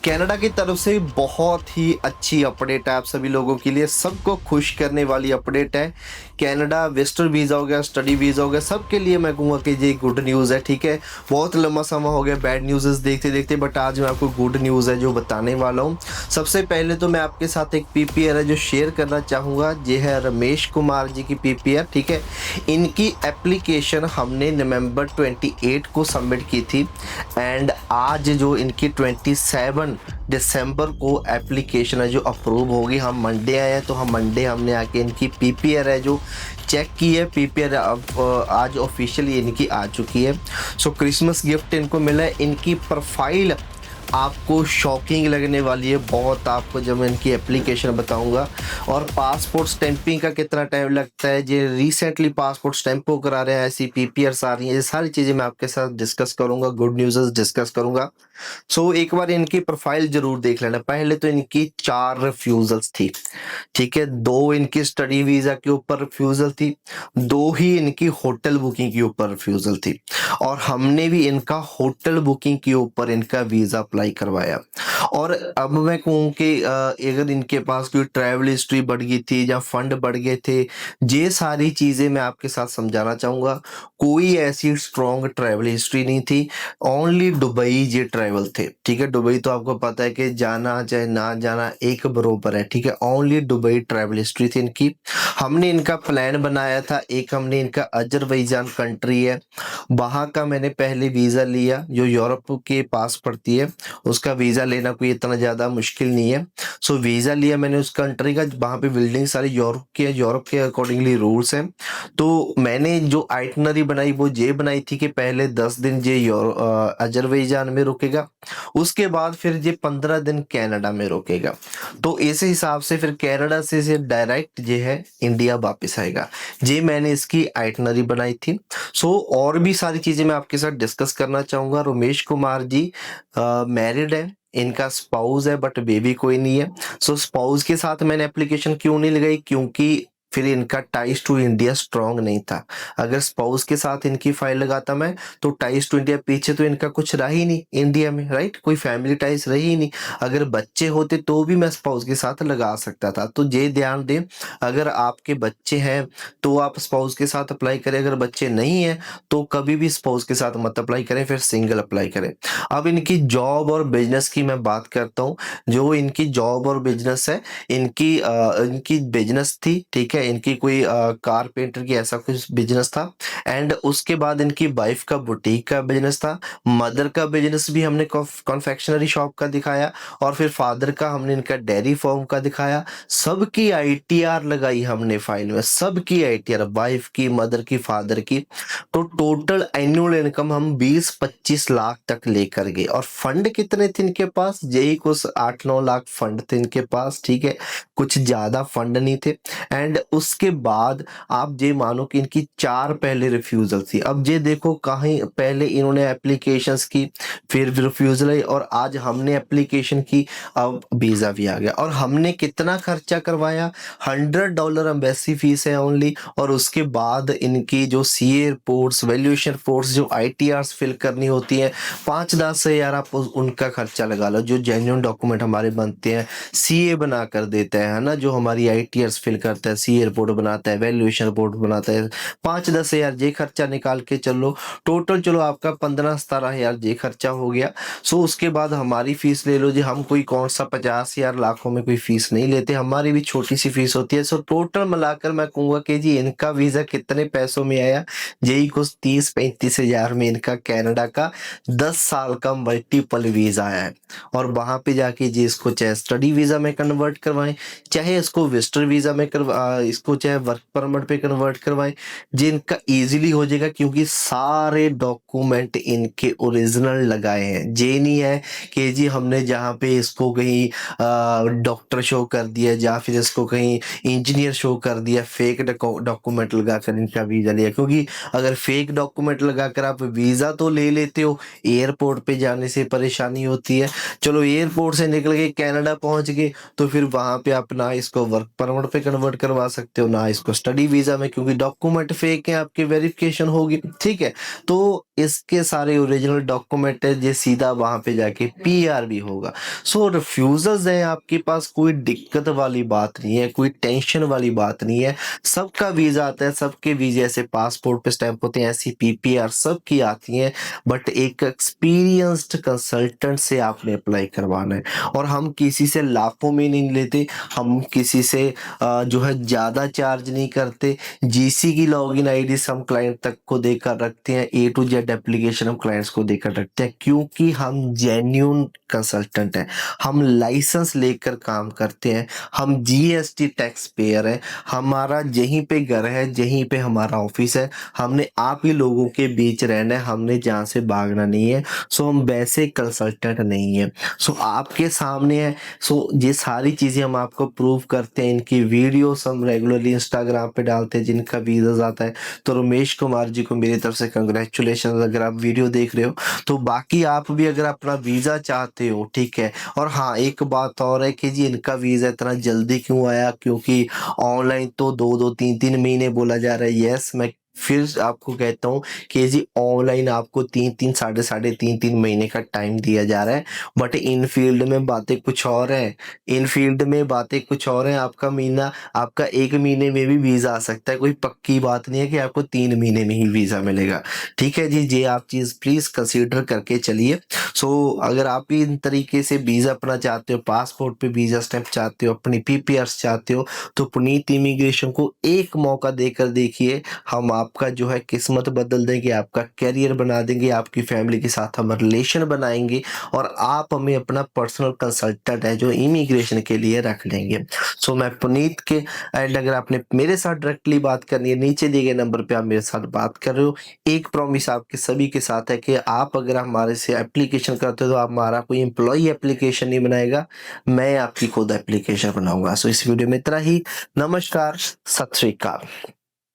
Canada की तरफ से बहुत ही अच्छी अपडेट है आप सभी लोगों के लिए, सबको खुश करने वाली अपडेट है। कनाडा विजिटर वीज़ा हो गया, स्टडी वीज़ा हो गया, सबके लिए मैं कहूँगा कि ये गुड न्यूज़ है। ठीक है, बहुत लंबा समय हो गया बैड न्यूज़ देखते देखते, बट आज मैं आपको गुड न्यूज़ है जो बताने वाला हूँ। सबसे पहले तो मैं आपके साथ एक पीपीआर है जो शेयर करना चाहूँगा। ये है रमेश कुमार जी की पीपीआर। ठीक है, इनकी एप्लीकेशन हमने नवंबर 28 को सबमिट की थी एंड आज जो इनकी 27 दिसंबर को एप्लीकेशन है जो अप्रूव होगी। हम मंडे आए हैं तो हम मंडे हमने आके इनकी पीपीआर है जो चेक की है। पीपीआर अब आज ऑफिशियली इनकी आ चुकी है। सो क्रिसमस गिफ्ट इनको मिला है। इनकी प्रोफाइल आपको शॉकिंग लगने वाली है बहुत, आपको जब मैं इनकी एप्लीकेशन बताऊंगा। और पासपोर्ट स्टैंपिंग का कितना टाइम लगता है, ये रिसेंटली पासपोर्ट स्टैंप को करा रहे हैं, ऐसी पीपीआर आ रही है, ये सारी चीज़ें मैं आपके साथ डिस्कस करूंगा, गुड न्यूज़ डिस्कस करूंगा। सो एक बार इनकी प्रोफाइल जरूर देख लेना। पहले तो इनकी 4 रिफ्यूजल्स थी। ठीक है, 2 इनकी स्टडी वीज़ा के ऊपर रिफ्यूजल थी, 2 ही इनकी होटल बुकिंग के ऊपर रिफ्यूजल थी। और हमने भी इनका होटल बुकिंग के ऊपर इनका वीज़ा अप्लाई करवाया। और अब मैं कहूँ कि अगर इनके पास कोई ट्रैवल हिस्ट्री बढ़ गई थी या फंड बढ़ गए थे, ये सारी चीज़ें मैं आपके साथ समझाना चाहूँगा। कोई ऐसी स्ट्रॉन्ग ट्रैवल हिस्ट्री नहीं थी, ओनली दुबई ये ट्रैवल थे। ठीक है, दुबई तो आपको पता है कि जाना चाहे ना जाना एक बरोबर है। ठीक है, ओनली दुबई ट्रैवल हिस्ट्री थी इनकी। हमने इनका प्लान बनाया था, एक हमने इनका अजरबैजान कंट्री है वहाँ का मैंने पहले वीज़ा लिया जो यूरोप के पास पड़ती है। उसका वीज़ा लेना कोई इतना ज़्यादा मुश्किल नहीं है। सो वीज़ा लिया मैंने उस कंट्री का, वहाँ पे बिल्डिंग सारी यूरोप की है, यूरोप के अकॉर्डिंगली रूल्स हैं। तो मैंने जो आइटनरी बनाई वो ये बनाई थी कि पहले 10 दिन ये अजरबैजान में रुकेगा, उसके बाद फिर ये 15 दिन कनाडा में रुकेगा। तो इस हिसाब से फिर कनाडा से डायरेक्ट ये है इंडिया वापस आएगा। ये मैंने इसकी आइटनरी बनाई थी। सो और भी सारी चीज़ें मैं आपके साथ डिस्कस करना चाहूँगा। रमेश कुमार जी मैरिड है, इनका स्पाउस है बट बेबी कोई नहीं है। सो स्पाउस के साथ मैंने एप्लीकेशन क्यों नहीं लगाई, क्योंकि फिर इनका टाइज टू इंडिया स्ट्रांग नहीं था। अगर स्पाउस के साथ इनकी फाइल लगाता मैं तो टाइज टू इंडिया, पीछे तो इनका कुछ रहा ही नहीं इंडिया में, राइट, कोई फैमिली टाइज रही ही नहीं। अगर बच्चे होते तो भी मैं स्पाउस के साथ लगा सकता था। तो ये ध्यान दें, अगर आपके बच्चे हैं तो आप स्पाउस के साथ अप्लाई करें, अगर बच्चे नहीं हैं तो कभी भी स्पाउस के साथ मत अप्लाई करें, फिर सिंगल अप्लाई करें। अब इनकी जॉब और बिजनेस की मैं बात करता हूँ। जो इनकी जॉब और बिजनेस है, इनकी बिजनेस थी। ठीक है, इनकी कोई कारपेंटर की ऐसा कुछ बिजनेस था एंड उसके बाद इनकी वाइफ का बुटीक का बिजनेस था। मदर का बिजनेस भी हमने कॉन्फेक्शनरी शॉप का दिखाया और फिर फादर का हमने इनका डेयरी फार्म का दिखाया। सबकी आईटीआर लगाई हमने फाइल में, सबकी आईटीआर, वाइफ की, मदर की, फादर की। तो टोटल एनुअल इनकम हम 20-25 लाख तक लेकर गए। और फंड कितने थे इनके पास, यही कुछ 8-9 लाख फंड थे इनके पास। ठीक है, कुछ ज्यादा फंड नहीं थे। एंड उसके बाद आप ये मानो कि इनकी 4 पहले रिफ्यूजल थी। अब ये देखो, कहीं पहले इन्होंने एप्लीकेशंस की, फिर रिफ्यूजल आई, और आज हमने एप्लीकेशन की, अब वीजा भी आ गया। और हमने कितना खर्चा करवाया, $100 एम्बेसी फीस है ओनली। और उसके बाद इनकी जो सीए रिपोर्ट्स, वैल्यूएशन रिपोर्ट्स, जो आईटीआरस फिल करनी होती है, 5-10 हज़ार आप उनका खर्चा लगा लो। जो जेन्युइन डॉक्यूमेंट हमारे बनते हैं, सीए बना कर देता है ना, जो हमारी आईटीआरस फिल करता है, सीए रिपोर्ट बनाता है, वैल्यूएशन रिपोर्ट बनाता है, 5-10 हज़ार ये खर्चा निकाल के चलो, टोटल चलो आपका 15-17 हज़ार ये खर्चा हो गया। सो उसके बाद हमारी फीस ले लो जी, हम कोई कौन सा 50 हज़ार लाखों में कोई फीस नहीं लेते, हमारी भी छोटी सी फीस होती है। सो टोटल मिलाकर मैं कहूँगा कि जी इनका वीज़ा कितने पैसों में आया, यही कुछ 30-35 हज़ार में इनका कनाडा का 10 साल का मल्टीपल वीज़ा आया है। और वहाँ पे जाके जी इसको चाहे स्टडी वीज़ा में कन्वर्ट करवाएं, चाहे इसको विजिटर वीज़ा में इसको चाहे वर्क परमिट पे कन्वर्ट करवाएं, जी इनका इजीली हो जाएगा, क्योंकि सारे डॉक्यूमेंट इनके ओरिजिनल लगाए हैं। ये नहीं है कि जी हमने जहाँ पे इसको कहीं डॉक्टर शो कर दिया या फिर इसको कहीं इंजीनियर शो कर दिया, फेक डॉक्यूमेंट लगाकर इनका वीज़ा लिया। क्योंकि अगर फेक डॉक्यूमेंट लगाकर आप वीज़ा तो ले लेते हो, एयरपोर्ट पे जाने से परेशानी होती है। चलो एयरपोर्ट से निकल के कनाडा पहुंच गए तो फिर वहां पे अपना इसको वर्क परमिट पे कन्वर्ट करवा सकते हो, ना इसको स्टडी वीज़ा में, क्योंकि डॉक्यूमेंट फेक है, आपकी वेरिफिकेशन होगी, ठीक है? तो इसके सारे ओरिजिनल डॉक्यूमेंट है, ये सीधा वहाँ पे जाके पीआर भी होगा। सो रिफ्यूज़ल्स हैं आपके पास, कोई दिक्कत वाली बात नहीं है, कोई टेंशन वाली बात नहीं है। सबका वीज़ा आता है, सबके वीज़े ऐसे पासपोर्ट पे स्टैंप होते हैं, ऐसी पीपीआर सबकी आती हैं, बट एक एक्सपीरियंस्ड कंसल्टेंट से आपने अप्लाई करवाना है। और हम किसी से लाखों में नहीं लेते, हम किसी से जो है ज़्यादा चार्ज नहीं करते। जीसी की लॉगिन आईडीज़ हम क्लाइंट तक को देकर रखते हैं, ए टू जेड एप्लीकेशन हम क्लाइंट्स को देकर रखते हैं, क्योंकि हम जेन्युइन कंसल्टेंट हैं, हम लाइसेंस लेकर काम करते हैं, हम जीएसटी टैक्स पेयर हैं, हमारा यहीं पे घर है, यहीं पे हमारा ऑफिस है, हमने आप ही लोगों के बीच रहना है, हमने जहाँ से भागना नहीं है। सो हम वैसे कंसल्टेंट नहीं है। सो आपके सामने है। सो ये सारी चीज़ें हम आपको प्रूव करते हैं, इनकी वीडियोस हम रेगुलरली इंस्टाग्राम पे डालते हैं, जिनका वीज़ा आता है। तो रमेश कुमार जी को मेरी तरफ से कंग्रेचुलेशन, अगर आप वीडियो देख रहे हो। तो बाकी आप भी अगर अपना वीज़ा चाहते हो, ठीक है। और हाँ, एक बात और है कि जी इनका वीज़ा इतना जल्दी क्यों आया, क्योंकि ऑनलाइन तो 2-2 3-3 महीने बोला जा रहा है। यस, मैं फिर आपको कहता हूँ कि जी ऑनलाइन आपको 3-3 साढ़े 3-3 महीने का टाइम दिया जा रहा है, बट इन फील्ड में बातें कुछ और हैं। इन फील्ड में बातें कुछ और हैं। आपका 1 महीने में भी वीज़ा आ सकता है, कोई पक्की बात नहीं है कि आपको 3 महीने में ही वीज़ा मिलेगा। ठीक है जी, ये आप चीज़ प्लीज़ कंसीडर करके चलिए। सो अगर आप भी इन तरीके से वीज़ा अपना चाहते हो, पासपोर्ट पे वीज़ा स्टैंप चाहते हो, अपनी पीपीआर्स चाहते हो, तो पुनीत इमिग्रेशन को एक मौका देकर देखिए। हम आपका जो है किस्मत बदल देंगे, आपका करियर बना देंगे, आपकी फैमिली के साथ हम रिलेशन बनाएँगे, और आप हमें अपना पर्सनल कंसल्टेंट है जो इमिग्रेशन के लिए रख लेंगे। सो मैं पुनीत के एंड अगर आपने मेरे साथ डायरेक्टली बात करनी है, नीचे दिए गए नंबर पे आप मेरे साथ बात कर रहे हो। एक प्रॉमिस आपके सभी के साथ है कि आप अगर हमारे से एप्लीकेशन करते हो, तो आप हमारा कोई एम्प्लॉई एप्लीकेशन नहीं बनाएगा, मैं आपकी खुद एप्लीकेशन बनाऊँगा। सो इस वीडियो में इतना ही। नमस्कार, सत श्री अकाल।